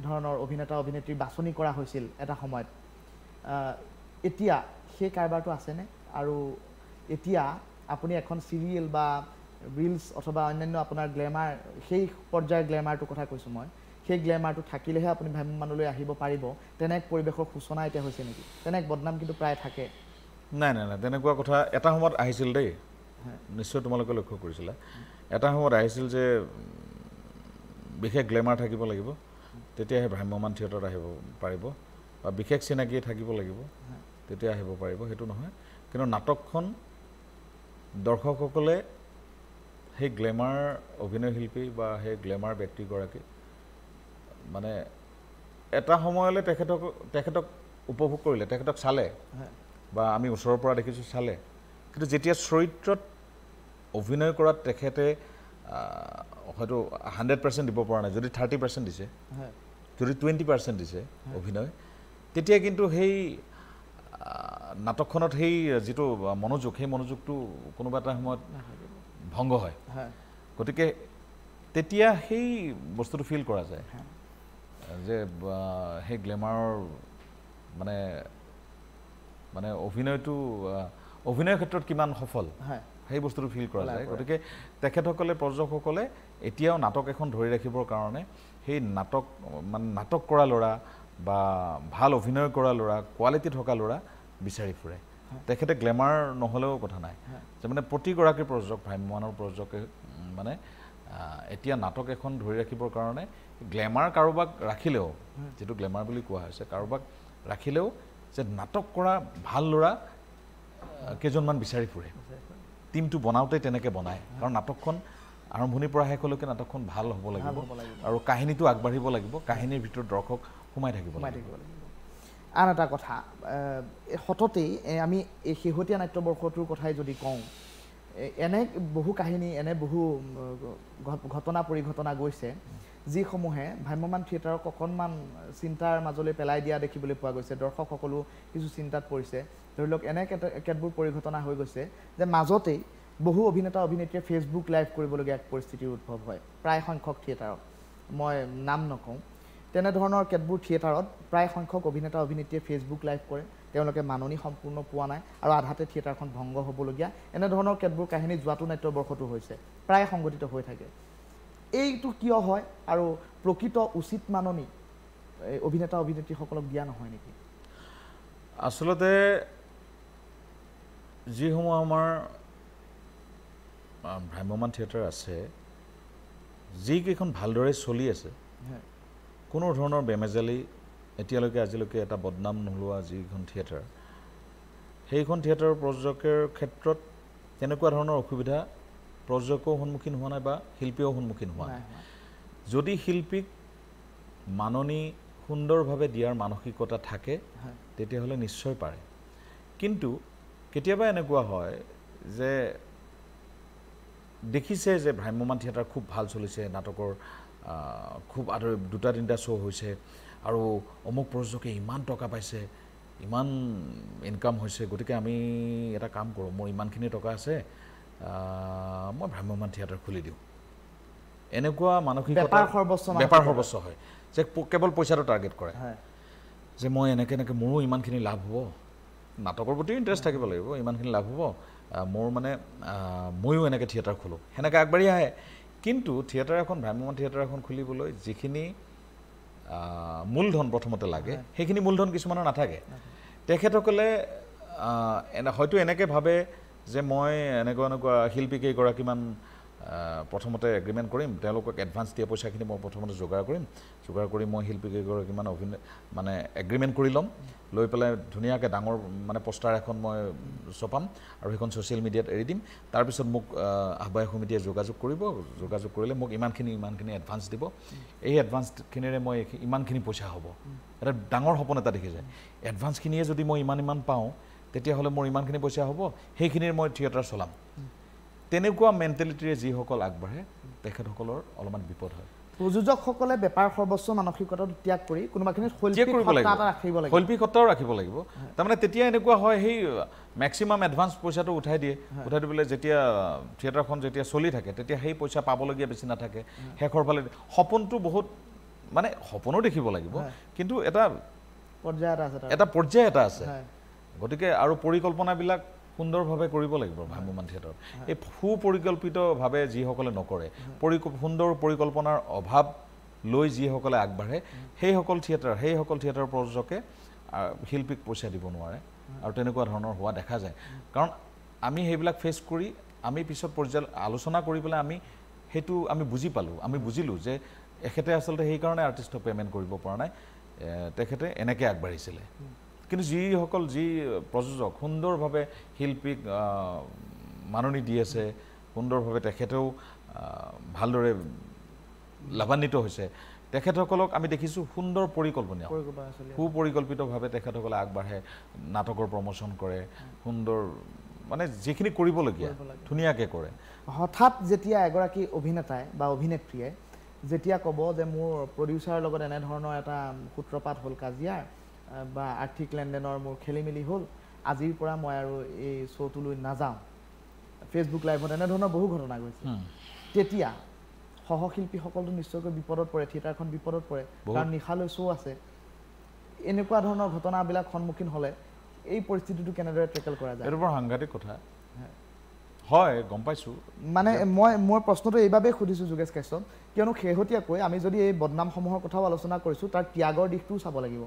ধৰণৰ অভিনেতা অভিনেত্ৰী বাছনি কৰা হৈছিল এটা সময়ত এতিয়া সেই কাৰবাৰটো আছেনে আৰু এতিয়া আপুনি এখন চিৰিয়েল বা ৰিলছ অথবা অন্যান্য আপোনাৰ গ্লেমাৰ সেই পৰ্যায়ৰ গ্লেমাৰটোৰ কথা কৈছোঁ মই সেই গ্লেমাৰটো থাকিলেহে আপুনি ভ্ৰাম্যমানলৈ আহিব পাৰিব তেনে এক পৰিৱেশৰ সূচনা এতিয়া হৈছে নেকি তেনে এক বদনাম কিন্তু প্ৰায় থাকে নাই নাই নাই তেনেকুৱা কথা এটা সময়ত আহিছিল দেই নিশ্চয় তোমালোকে লক্ষ্য কৰিছিলা এটা সময়ত আহিছিল যে বিশেষ গ্লেমাৰ থাকিব লাগিব তেতিয়াহে ভ্ৰাম্যমান থিয়েটাৰত আহিব পাৰিব বা বিশেষ চিনাকি থাকিব লাগিব তেতিয়া আহিব পাৰিব সেইটো নহয় কিন্তু নাটকখন দৰ্শকসকলে সেই গ্লেমাৰ অভিনয় শিল্পী বা সেই গ্লেমাৰ ব্যক্তিগৰাকী মানে এটা সময়লৈ তেখেতক উপভোগ কৰিলে তেখেতক চালে বা আমি ওচৰৰ পৰা দেখিছোঁ চালে কিন্তু যেতিয়া চৰিত্ৰত অভিনয় কৰাত তেখেতে হয়তো 100% দিব পৰা নাই যদি 30% দিছে যদি 20% দিছে অভিনয় তেতিয়া কিন্তু সেই নাটকখনত সেই যিটো মনোযোগ সেই মনোযোগটো কোনোবা এটা সময়ত ভংগ হয় গতিকে তেতিয়া সেই বস্তুটো ফিল কৰা যায় যে সেই গ্লেমাৰৰ মানে মানে অভিনয়টো অভিনয়ৰ ক্ষেত্ৰত কিমান সফল সেই বস্তুটো ফিল কৰা যায় গতিকে তেখেতসকলে প্ৰযোজকসকলে এতিয়াও নাটক এখন ধৰি ৰাখিবৰ কাৰণে সেই নাটক কৰা ল'ৰা বা ভাল অভিনয় কৰা ল'ৰা কোৱালিটি থকা ল'ৰা বিচাৰি ফুৰে তেখেতে গ্লেমাৰ নহ'লেও কথা নাই যে মানে প্ৰতিগৰাকী প্ৰযোজক ভ্ৰাম্যমানৰ প্ৰযোজকে মানে এতিয়া নাটক এখন ধৰি ৰাখিবৰ কাৰণে গ্লেমাৰ কাৰোবাক ৰাখিলেও যেটো গ্লেমাৰ বুলি কোৱা হৈছে কাৰোবাক ৰাখিলেও যে নাটক কৰা ভাল ল'ৰা কেইজনমান বিচাৰি ফুৰে টিমটো বনাওঁতে তেনেকৈ বনায় কাৰণ নাটকখন আৰম্ভণিৰ পৰা শেষলৈকে নাটকখন ভাল হ'ব লাগিব আৰু কাহিনীটো আগবাঢ়িব লাগিব কাহিনীৰ ভিতৰত দৰ্শক সোমাই থাকিব লাগিব আন এটা কথা সততেই আমি এই শেহতীয়া নাট্যবৰ্ষটোৰ কথাই যদি কওঁ এনে বহু কাহিনী এনে বহু ঘটনা পৰিঘটনা গৈছে যিসমূহে ভ্ৰাম্যমান থিয়েটাৰক অকণমান চিন্তাৰ মাজলৈ পেলাই দিয়া দেখিবলৈ পোৱা গৈছে দৰ্শকসকলো কিছু চিন্তাত পৰিছে ধৰি লওক এনে কেতবোৰ পৰিঘটনা হৈ গৈছে যে মাজতেই বহু অভিনেতা অভিনেত্ৰীয়ে ফেচবুক লাইভ কৰিবলগীয়া এক পৰিস্থিতিৰ উদ্ভৱ হয় প্ৰায় সংখ্যক থিয়েটাৰত মই নাম নকওঁ তেনেধৰণৰ কেতবোৰ থিয়েটাৰত প্ৰায় সংখ্যক অভিনেতা অভিনেত্ৰীয়ে ফেচবুক লাইভ কৰে তেওঁলোকে মাননি সম্পূৰ্ণ পোৱা নাই আৰু আধাতে থিয়েটাৰখন ভংগ হ'বলগীয়া এনেধৰণৰ কেতবোৰ কাহিনী যোৱাটো নাট্যবৰ্ষটো হৈছে প্ৰায় সংঘটিত হৈ থাকে এইটো কিয় হয় আৰু প্ৰকৃত উচিত মাননি অভিনেতা অভিনেত্ৰীসকলক দিয়া নহয় নেকি আচলতে যিসমূহ আমাৰ ভ্ৰাম্যমান থিয়েটাৰ আছে যিকেইখন ভালদৰে চলি আছে কোনো ধৰণৰ বেমেজালি এতিয়ালৈকে আজিলৈকে এটা বদনাম নোলোৱা যিখন থিয়েটাৰ সেইখন থিয়েটাৰৰ প্ৰযোজকৰ ক্ষেত্ৰত তেনেকুৱা ধৰণৰ অসুবিধা প্ৰযোজকও সন্মুখীন হোৱা নাই বা শিল্পীও সন্মুখীন হোৱা নাই যদি শিল্পীক মাননি সুন্দৰভাৱে দিয়াৰ মানসিকতা থাকে তেতিয়াহ'লে নিশ্চয় পাৰে কিন্তু কেতিয়াবা এনেকুৱা হয় যে দেখিছে যে ভ্ৰাম্যমান থিয়েটাৰ খুব ভাল চলিছে নাটকৰ খুব আদৰ 2-3টা শ্ব' হৈছে আৰু অমুক প্ৰযোজকে ইমান টকা পাইছে ইমান ইনকাম হৈছে গতিকে আমি এটা কাম কৰোঁ মোৰ ইমানখিনি টকা আছে মই ভ্ৰাম্যমান থিয়েটাৰ খুলি দিওঁ এনেকুৱা মানসিকতা বেপাৰ সৰ্বস্ব হয় যে কেৱল পইচাটো টাৰ্গেট কৰে যে মই এনেকৈ মোৰো ইমানখিনি লাভ হ'ব নাটকৰ প্ৰতি ইণ্টাৰেষ্ট থাকিব লাগিব ইমানখিনি লাভ হ'ব মোৰ মানে ময়ো এনেকৈ থিয়েটাৰ খোলোঁ সেনেকৈ আগবাঢ়ি আহে কিন্তু থিয়েটাৰ এখন ভ্ৰাম্যমান থিয়েটাৰ এখন খুলিবলৈ যিখিনি মূলধন প্ৰথমতে লাগে সেইখিনি মূলধন কিছুমানৰ নাথাকে তেখেতসকলে হয়তো এনেকৈ ভাবে যে মই এনেকুৱা শিল্পীকেইগৰাকীমান প্ৰথমতে এগ্ৰিমেণ্ট কৰিম তেওঁলোকক এডভান্স দিয়া পইচাখিনি মই প্ৰথমতে যোগাৰ কৰি মই শিল্পীকেইগৰাকীমান মানে এগ্ৰিমেণ্ট কৰি ল'ম লৈ পেলাই ধুনীয়াকৈ ডাঙৰ মানে পোষ্টাৰ এখন মই ছপাম আৰু সেইখন ছ'চিয়েল মিডিয়াত এৰি দিম তাৰপিছত মোক আহ্বায়ক সমিতিয়ে যোগাযোগ কৰিলে মোক ইমানখিনি এডভান্স দিব এই এডভান্সখিনিৰে মই ইমানখিনি পইচা হ'ব এটা ডাঙৰ সপোন এটা দেখি যায় এডভান্সখিনিয়ে যদি মই ইমান পাওঁ তেতিয়াহ'লে মোৰ ইমানখিনি পইচা হ'ব সেইখিনিৰ মই থিয়েটাৰ চলাম তেনেকুৱা মেণ্টেলিটিৰে যিসকল আগবাঢ়ে তেখেতসকলৰ অলপমান বিপদ হয় প্ৰযোজকসকলে বেপাৰ সৰ্বস্ব মানসিকতাটো ত্যাগ কৰি কোনোবাখিনিত শৈল্পিকতাও ৰাখিব লাগিব তাৰমানে তেতিয়া এনেকুৱা হয় সেই মেক্সিমাম এডভান্স পইচাটো উঠাই দিবলৈ যেতিয়া থিয়েটাৰখন যেতিয়া চলি থাকে তেতিয়া সেই পইচা পাবলগীয়া বেছি নাথাকে শেষৰ ফালে সপোনটো বহুত মানে সপোনো দেখিব লাগিব কিন্তু এটা পৰ্যায় এটা আছে গতিকে আৰু পৰিকল্পনাবিলাক সুন্দৰভাৱে কৰিব লাগিব ভ্ৰাম্যমান থিয়েটাৰত এই সুপৰিকল্পিতভাৱে যিসকলে নকৰে সুন্দৰ পৰিকল্পনাৰ অভাৱ লৈ যিসকলে আগবাঢ়ে সেইসকল থিয়েটাৰ প্ৰযোজকে শিল্পীক পইচা দিব নোৱাৰে আৰু তেনেকুৱা ধৰণৰ হোৱা দেখা যায় কাৰণ আমি সেইবিলাক ফেচ কৰি আমি পিছত আলোচনা কৰি পেলাই আমি বুজিলোঁ যে এখেতে আচলতে সেইকাৰণে আৰ্টিষ্টক পে'মেণ্ট কৰিব পৰা নাই তেখেতে এনেকৈ আগবাঢ়িছিলে কিন্তু যি প্ৰযোজক সুন্দৰভাৱে শিল্পীক মাননি দি আছে সুন্দৰভাৱে তেখেতেও ভালদৰে লাভান্বিত হৈছে তেখেতসকলক আমি দেখিছোঁ সুন্দৰ সুপৰিকল্পিতভাৱে তেখেতসকলে আগবাঢ়ে নাটকৰ প্ৰমোশ্যন কৰে সুন্দৰ মানে যিখিনি কৰিবলগীয়া ধুনীয়াকৈ কৰে হঠাৎ যেতিয়া এগৰাকী অভিনেতাই বা অভিনেত্ৰীয়ে যেতিয়া ক'ব যে মোৰ প্ৰডিউচাৰৰ লগত এনেধৰণৰ এটা সূত্ৰপাত হ'ল কাজিয়াৰ বা আৰ্থিক লেনদেনৰ মোৰ খেলিমেলি হ'ল আজিৰ পৰা মই আৰু এই শ্ব'টোলৈ নাযাওঁ ফেচবুক লাইভত এনেধৰণৰ বহু ঘটনা গৈছে তেতিয়া সহশিল্পীসকলটো নিশ্চয়কৈ বিপদত পৰে থিয়েটাৰখন বিপদত পৰে কাৰণ নিশালৈ শ্ব' আছে এনেকুৱা ধৰণৰ ঘটনাবিলাক সন্মুখীন হ'লে এই পৰিস্থিতিটো কেনেদৰে টেকেল কৰা যায় এইটো বৰ সাংঘাতিক কথা হয় গম পাইছোঁ মানে মই প্ৰশ্নটো এইবাবেই সুধিছোঁ যোগেশ কাশ্যপ কিয়নো শেহতীয়াকৈ আমি যদি এই বদনামসমূহৰ কথাও আলোচনা কৰিছোঁ তাৰ ত্যাগৰ দিশটোও চাব লাগিব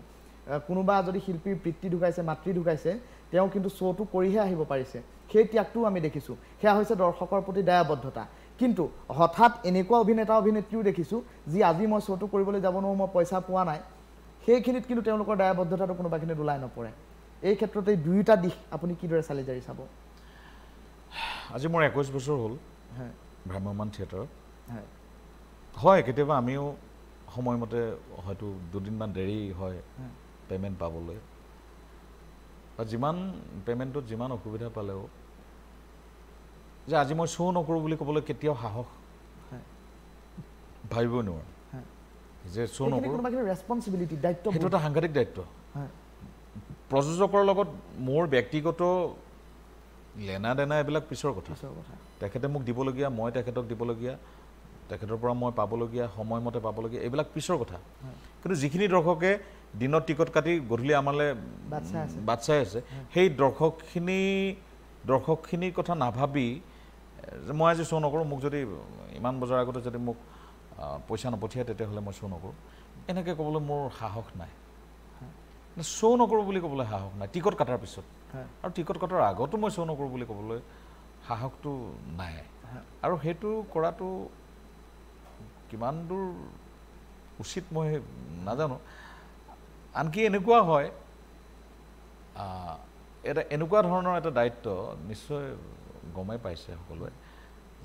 কোনোবা যদি শিল্পীৰ পিতৃ ঢুকাইছে মাতৃ ঢুকাইছে তেওঁ কিন্তু শ্ব'টো কৰিহে আহিব পাৰিছে সেই ত্যাগটোও আমি দেখিছোঁ সেয়া হৈছে দৰ্শকৰ প্ৰতি দায়বদ্ধতা কিন্তু হঠাৎ এনেকুৱা অভিনেত্ৰীও দেখিছোঁ যি আজি মই শ্ব'টো কৰিবলৈ যাব নোৱাৰোঁ মই পইচা পোৱা নাই সেইখিনিত কিন্তু তেওঁলোকৰ দায়বদ্ধতাটো কোনোবাখিনিত ওলাই নপৰে এই ক্ষেত্ৰত এই দুয়োটা দিশ আপুনি কিদৰে চালি জাৰি চাব আজি মোৰ 21 বছৰ হ'ল ভ্ৰাম্যমান থিয়েটাৰত হয় কেতিয়াবা আমিও সময়মতে হয়তো দুদিনমান দেৰি হয় পে'মেণ্ট পাবলৈ বা যিমান পে'মেণ্টত যিমান অসুবিধা পালেও যে আজি মই শ্ব' নকৰোঁ বুলি ক'বলৈ কেতিয়াও সাহস ভাবিবই নোৱাৰোঁ যে শ্ব' নকৰোঁ ৰেছপনচিবিলিটি দায়িত্ব সেইটো এটা সাংঘাতিক দায়িত্ব প্ৰযোজকৰ লগত মোৰ ব্যক্তিগত লেনা দেনা এইবিলাক পিছৰ কথা তেখেতে মোক দিবলগীয়া মই তেখেতক দিবলগীয়া তেখেতৰ পৰা মই পাবলগীয়া সময়মতে পাবলগীয়া এইবিলাক পিছৰ কথা কিন্তু যিখিনি দৰ্শকে দিনত টিকট কাটি গধূলি আমালৈ বাট চাই আছে সেই দৰ্শকখিনিৰ কথা নাভাবি মই আজি শ্ব' নকৰোঁ মোক যদি ইমান বজাৰ আগতে যদি মোক পইচা নপঠিয়াই তেতিয়াহ'লে মই শ্ব' নকৰোঁ এনেকৈ ক'বলৈ মোৰ সাহস নাই শ্ব' নকৰোঁ বুলি ক'বলৈ সাহস নাই টিকট কটাৰ পিছত আৰু টিকট কটাৰ আগতো মই শ্ব' নকৰোঁ বুলি ক'বলৈ সাহসটো নাই আৰু সেইটো কৰাটো কিমান দূৰ উচিত মই নাজানো আনকি এনেকুৱা হয় এনেকুৱা ধৰণৰ এটা দায়িত্ব নিশ্চয় গমেই পাইছে সকলোৱে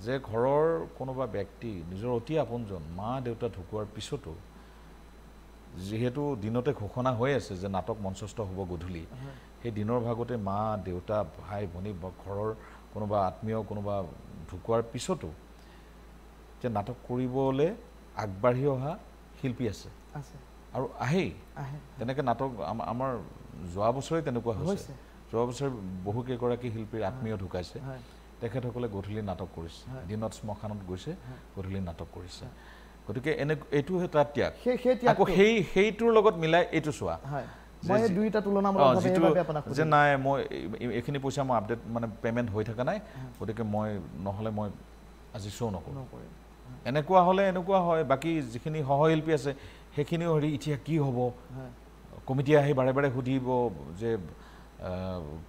যে ঘৰৰ কোনোবা ব্যক্তি নিজৰ অতি আপোনজন মা দেউতা ঢুকোৱাৰ পিছতো যিহেতু দিনতে ঘোষণা হৈ আছে যে নাটক মঞ্চস্থ হ'ব গধূলি সেই দিনৰ ভাগতে মা দেউতা ভাই ভনী ঘৰৰ কোনোবা আত্মীয় কোনোবা ঢুকোৱাৰ পিছতো যে নাটক কৰিবলৈ আগবাঢ়ি অহা শিল্পী আছে আৰু আহেই তেনেকৈ নাটক আমাৰ যোৱা বছৰে তেনেকুৱা হৈছে যোৱা বছৰ বহু কেইগৰাকী শিল্পীৰ আত্মীয় ঢুকাইছে তেখেতসকলে গধূলি নাটক কৰিছে দিনত শ্মশানত গৈছে গধূলি নাটক কৰিছে গতিকে এইটো এটা ত্যাগ আকৌ সেইটোৰ লগত মিলাই এইটো চোৱা মই দুইটা তুলনামূলকভাৱে আপোনাক যে নাই মই এইখিনি পইচা মই আপডেট মানে পে'মেণ্ট হৈ থকা নাই গতিকে মই নহ'লে মই আজি শ্ব' নকৰোঁ এনেকুৱা হ'লে এনেকুৱা হয় বাকী যিখিনি সহশিল্পী আছে সেইখিনিও হেৰি এতিয়া কি হ'ব কমিটি আহি বাৰে বাৰে সুধিব যে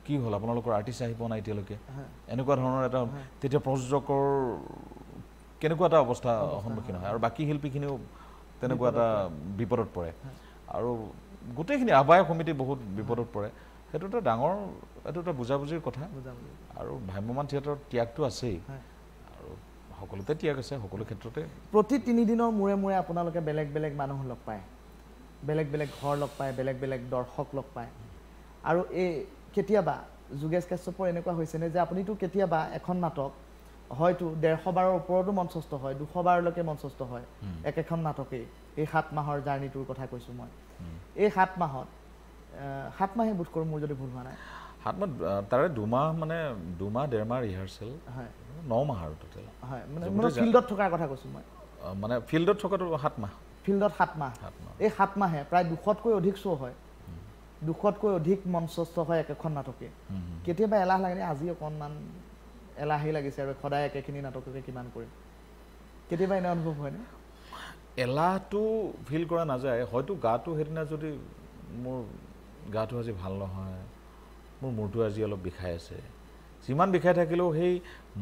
কি হ'ল আপোনালোকৰ আৰ্টিষ্ট আহি পোৱা নাই এতিয়ালৈকে এনেকুৱা ধৰণৰ এটা তেতিয়া প্ৰযোজকৰ কেনেকুৱা এটা অৱস্থা সন্মুখীন হয় আৰু বাকী শিল্পীখিনিও তেনেকুৱা এটা বিপদত পৰে আৰু গোটেইখিনি আহ্বায়ক সমিতি বহুত বিপদত পৰে সেইটো এটা ডাঙৰ এইটো এটা বুজাবুজিৰ কথা আৰু ভ্ৰাম্যমাণ থিয়েটাৰত ত্যাগটো আছেই আৰু সকলোতে ত্যাগ আছে সকলো ক্ষেত্ৰতে প্ৰতি 3 দিনৰ মূৰে মূৰে আপোনালোকে বেলেগ বেলেগ মানুহ লগ পায় বেলেগ বেলেগ ঘৰ লগ পায় বেলেগ বেলেগ দৰ্শক লগ পায় আৰু এই কেতিয়াবা যোগেশ কাশ্যপৰ এনেকুৱা হৈছেনে যে আপুনিতো কেতিয়াবা এখন নাটক হয়তো 150 বাৰৰ ওপৰতো মঞ্চস্থ হয় 200 বাৰলৈকে মঞ্চস্থ হয় একেখন নাটকেই এই 7 মাহৰ জাৰ্নিটোৰ কথা কৈছোঁ মই এই 7 মাহত 7 মাহে বোধ কৰোঁ মোৰ যদি ভুল হোৱা নাই 7 মাহ তাৰে 2 মাহ মানে 2 মাহ 1.5 মাহ ৰিহাৰ্চেল হয় 9 মাহ আৰু টোটেল হয় মানে ফিল্ডত থকাৰ কথা কৈছোঁ মই মানে ফিল্ডত থকাটো 7 মাহ ফিল্ডত 7 মাহ এই 7 মাহে প্ৰায় 200তকৈ অধিক শ্ব' হয় 200তকৈ অধিক মঞ্চস্থ হয় একেখন নাটকে কেতিয়াবা এলাহ লাগে আজি অকণমান এলাহেই লাগিছে আৰু সদায় একেখিনি নাটককে কিমান কৰিম কেতিয়াবা এনে অনুভৱ হয়নে এলাহটো ফিল কৰা নাযায় হয়তো গাটো সেইদিনা যদি মোৰ গাটো আজি ভাল নহয় মোৰ মূৰটো আজি অলপ বিষাই আছে যিমান বিষাই থাকিলেও সেই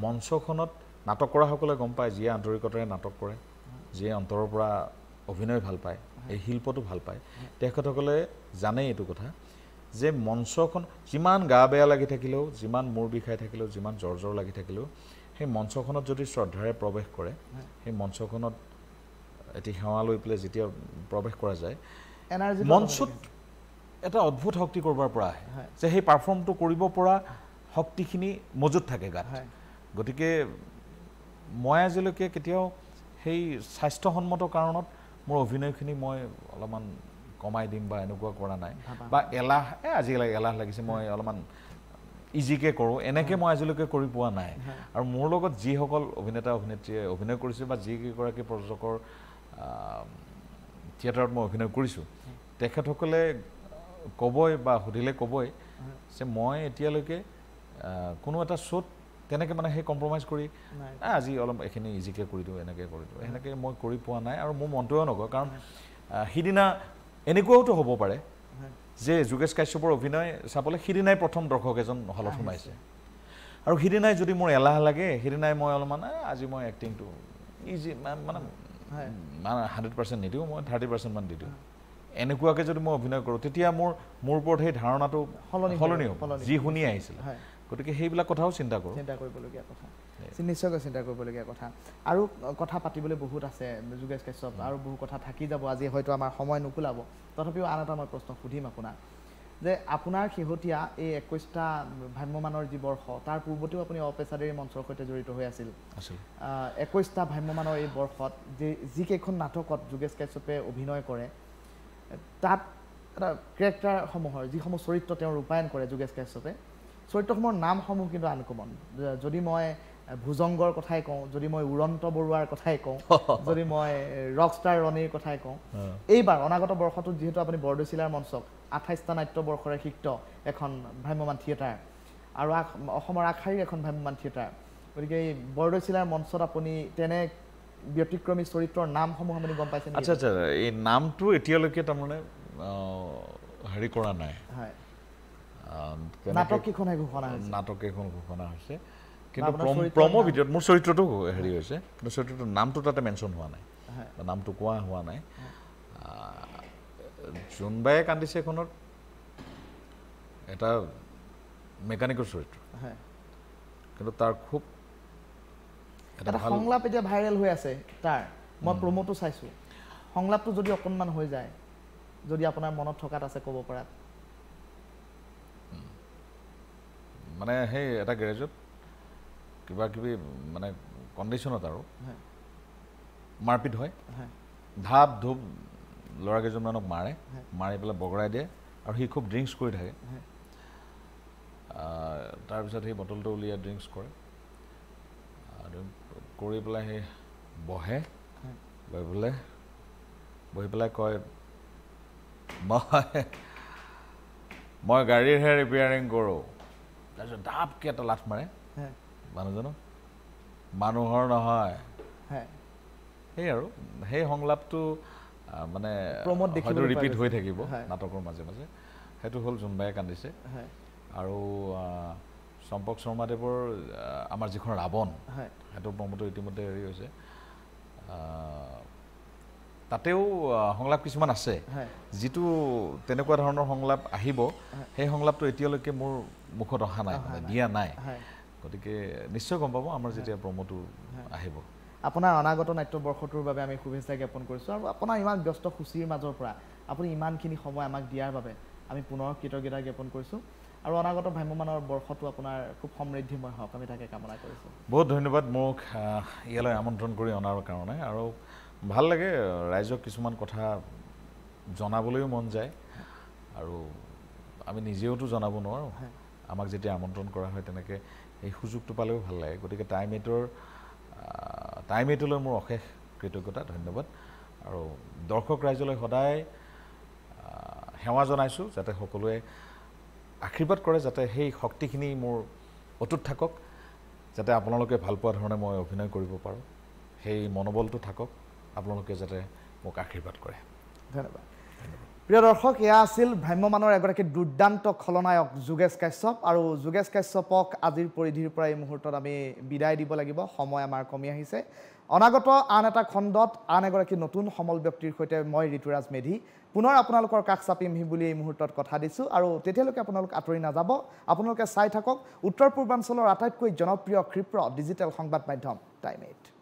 মঞ্চখনত নাটক কৰাসকলে গম পায় যিয়ে আন্তৰিকতাৰে নাটক কৰে যিয়ে অন্তৰৰ পৰা অভিনয় ভাল পায় এই শিল্পটো ভাল পায় তেখেতসকলে জানে এইটো কথা যে মঞ্চখন যিমান গা বেয়া লাগি থাকিলেও যিমান মূৰ বিষাই থাকিলেও যিমান জ্বৰ লাগি থাকিলেও সেই মঞ্চখনত যদি শ্ৰদ্ধাৰে প্ৰৱেশ কৰে সেই মঞ্চখনত এটি সেৱা লৈ পেলাই যেতিয়া প্ৰৱেশ কৰা যায় মঞ্চত এটা অদ্ভুত শক্তি কৰবাৰ পৰা আহে যে সেই পাৰফৰ্মটো কৰিব পৰা শক্তিখিনি মজুত থাকে গাত গতিকে মই আজিলৈকে কেতিয়াও সেই স্বাস্থ্যসন্মত কাৰণত মোৰ অভিনয়খিনি মই অলপমান কমাই দিম বা এনেকুৱা কৰা নাই বা এলাহ আজিকালি এলাহ লাগিছে মই অলপমান ইজিকে কৰোঁ এনেকৈ মই আজিলৈকে কৰি পোৱা নাই আৰু মোৰ লগত যিসকল অভিনেতা অভিনেত্ৰীয়ে অভিনয় কৰিছে বা যিকেইগৰাকী প্ৰযোজকৰ থিয়েটাৰত মই অভিনয় কৰিছোঁ তেখেতসকলে ক'বই বা সুধিলে ক'বই যে মই এতিয়ালৈকে কোনো এটা শ্ব'ত তেনেকৈ মানে সেই কম্প্ৰমাইজ কৰি আজি অলপ এইখিনি ইজিকৈ কৰি দিওঁ এনেকৈ কৰি দিওঁ সেনেকৈ মই কৰি পোৱা নাই আৰু মোৰ মনটোও নকয় কাৰণ সিদিনা এনেকুৱাওতো হ'ব পাৰে যে যোগেশ কাশ্যপৰ অভিনয় চাবলৈ সিদিনাই প্ৰথম দৰ্শক এজন হলত সোমাইছে আৰু সিদিনাই যদি মোৰ এলাহ লাগে সিদিনাই মই অলপমান আজি মই এক্টিংটো ইজি মানে 100% নিদিওঁ মই 30% মান দি দিওঁ এনেকুৱাকৈ যদি মই অভিনয় কৰোঁ তেতিয়া মোৰ ওপৰত সেই ধাৰণাটো সলনি হ'ব যি শুনি আহিছিলে গতিকে সেইবিলাক কথাও চিন্তা কৰিবলগীয়া কথা নিশ্চয়কৈ চিন্তা কৰিবলগীয়া কথা আৰু কথা পাতিবলৈ বহুত আছে যোগেশ কাশ্যপ আৰু বহু কথা থাকি যাব আজি হয়তো আমাৰ সময় নুকুলাব তথাপিও আন এটা মই প্ৰশ্ন সুধিম আপোনাক যে আপোনাৰ শেহতীয়া এই 21টা ভ্ৰাম্যমাণৰ যি বৰ্ষ তাৰ পূৰ্বতেও আপুনি অপেচাদাৰী মঞ্চৰ সৈতে জড়িত হৈ আছিল 21টা ভ্ৰাম্যমাণৰ এই বৰ্ষত যিকেইখন নাটকত যোগেশ কাশ্যপে অভিনয় কৰে তাত এটা কেৰেক্টাৰসমূহৰ যিসমূহ চৰিত্ৰ তেওঁ ৰূপায়ণ কৰে যোগেশ কাশ্যপে চৰিত্ৰসমূহৰ নামসমূহ কিন্তু আনকমন যদি মই ভুজংগৰ কথাই কওঁ যদি মই উৰন্ত বৰুৱাৰ কথাই কওঁ যদি মই ৰকষ্টাৰ ৰণীৰ কথাই কওঁ এইবাৰ অনাগত বৰ্ষটোত যিহেতু আপুনি বৰদৈচিলাৰ মঞ্চক 28টা নাট্যবৰ্ষৰে সিক্ত এখন ভ্ৰাম্যমাণ থিয়েটাৰ আৰু অসমৰ আগশাৰীৰ এখন ভ্ৰাম্যমাণ থিয়েটাৰ গতিকে এই বৰদৈচিলাৰ মঞ্চত আপুনি তেনে ব্যতিক্ৰমী চৰিত্ৰৰ নামসমূহ আপুনি গম পাইছে আচ্ছা আচ্ছা এই নামটো এতিয়ালৈকে তাৰমানে হেৰি কৰা নাই হয় নাটক কেইখনহে ঘোষণা হৈছে কিন্তু প্ৰমো ভিডিঅ'ত মোৰ চৰিত্ৰটো হেৰি হৈছে কিন্তু চৰিত্ৰটোৰ নামটো তাতে মেনশ্যন হোৱা নাই নামটো কোৱা হোৱা নাই জোনবায়ে কান্দিছে এখনত এটা মেকানিকৰ চৰিত্ৰ কিন্তু তাৰ খুব এটা সংলাপ এতিয়া ভাইৰেল হৈ আছে তাৰ মই প্ৰমোটো চাইছোঁ সংলাপটো যদি অকণমান হৈ যায় যদি আপোনাৰ মনত থকাত আছে ক'ব পৰা মানে সেই এটা গেৰেজত কিবা কিবি মানে কণ্ডিশ্যনত আৰু মাৰপিট হয় ধাপ ধূপ ল'ৰাকেইজনমানক মাৰে মাৰি পেলাই বগৰাই দিয়ে আৰু সি খুব ড্ৰিংকছ কৰি থাকে তাৰপিছত সেই বটলটো উলিয়াই ড্ৰিংকছ কৰে আৰু কৰি পেলাই সেই বহে বহি পেলাই কয় মই গাড়ীৰহে ৰিপেয়াৰিং কৰোঁ তাৰপিছত ধাপকৈ এটা লাঠ মাৰে মানুহজনক মানুহৰ নহয় সেই আৰু সেই সংলাপটো মানে হয়তো ৰিপিট হৈ থাকিব নাটকৰ মাজে মাজে সেইটো হ'ল জোনবায়ে কান্দিছে আৰু চম্পক শৰ্মাদেৱৰ আমাৰ যিখন ৰাৱণ সেইটো প্ৰমোটো ইতিমধ্যে হেৰি হৈছে তাতেও সংলাপ কিছুমান আছে যিটো তেনেকুৱা ধৰণৰ সংলাপ আহিব সেই সংলাপটো এতিয়ালৈকে মোৰ মুখত অহা নাই মানে দিয়া নাই গতিকে নিশ্চয় গম পাব আমাৰ যেতিয়া প্ৰমোটো আহিব আপোনাৰ অনাগত নাট্যবৰ্ষটোৰ বাবে আমি শুভেচ্ছা জ্ঞাপন কৰিছোঁ আৰু আপোনাৰ ইমান ব্যস্ত সূচীৰ মাজৰ পৰা আপুনি ইমানখিনি সময় আমাক দিয়াৰ বাবে আমি পুনৰ কৃতজ্ঞতা জ্ঞাপন কৰিছোঁ আৰু অনাগত ভ্ৰাম্যমানৰ বৰ্ষটো আপোনাৰ খুব সমৃদ্ধিময় হওক আমি তাকে কামনা কৰিছোঁ বহুত ধন্যবাদ মোক ইয়ালৈ আমন্ত্ৰণ কৰি অনাৰ কাৰণে আৰু ভাল লাগে ৰাইজক কিছুমান কথা জনাবলৈও মন যায় আৰু আমি নিজেওতো জনাব নোৱাৰোঁ আমাক যেতিয়া আমন্ত্ৰণ কৰা হয় তেনেকৈ এই সুযোগটো পালেও ভাল লাগে গতিকে টাইম এইটলৈ মোৰ অশেষ কৃতজ্ঞতা ধন্যবাদ আৰু দৰ্শক ৰাইজলৈ সদায় সেৱা জনাইছোঁ যাতে সকলোৱে আশীৰ্বাদ কৰে যাতে সেই শক্তিখিনি মোৰ অটুট থাকক যাতে আপোনালোকে ভাল পোৱা ধৰণে মই অভিনয় কৰিব পাৰোঁ সেই মনোবলটো থাকক আপোনালোকে যাতে মোক আশীৰ্বাদ কৰে ধন্যবাদ প্ৰিয় দৰ্শক এয়া আছিল ভ্ৰাম্যমানৰ এগৰাকী দুৰ্দান্ত খলনায়ক যোগেশ কাশ্যপ আৰু যোগেশ কাশ্যপক আজিৰ পৰিধিৰ পৰা এই মুহূৰ্তত আমি বিদায় দিব লাগিব সময় আমাৰ কমি আহিছে অনাগত আন এটা খণ্ডত আন এগৰাকী নতুন সমল ব্যক্তিৰ সৈতে মই ঋতুৰাজ মেধি পুনৰ আপোনালোকৰ কাষ চাপিমহি বুলি এই মুহূৰ্তত কথা দিছোঁ আৰু তেতিয়ালৈকে আপোনালোক আঁতৰি নাযাব আপোনালোকে চাই থাকক উত্তৰ পূৰ্বাঞ্চলৰ আটাইতকৈ জনপ্ৰিয় ক্ষীপ্ৰ ডিজিটেল সংবাদ মাধ্যম টাইম 8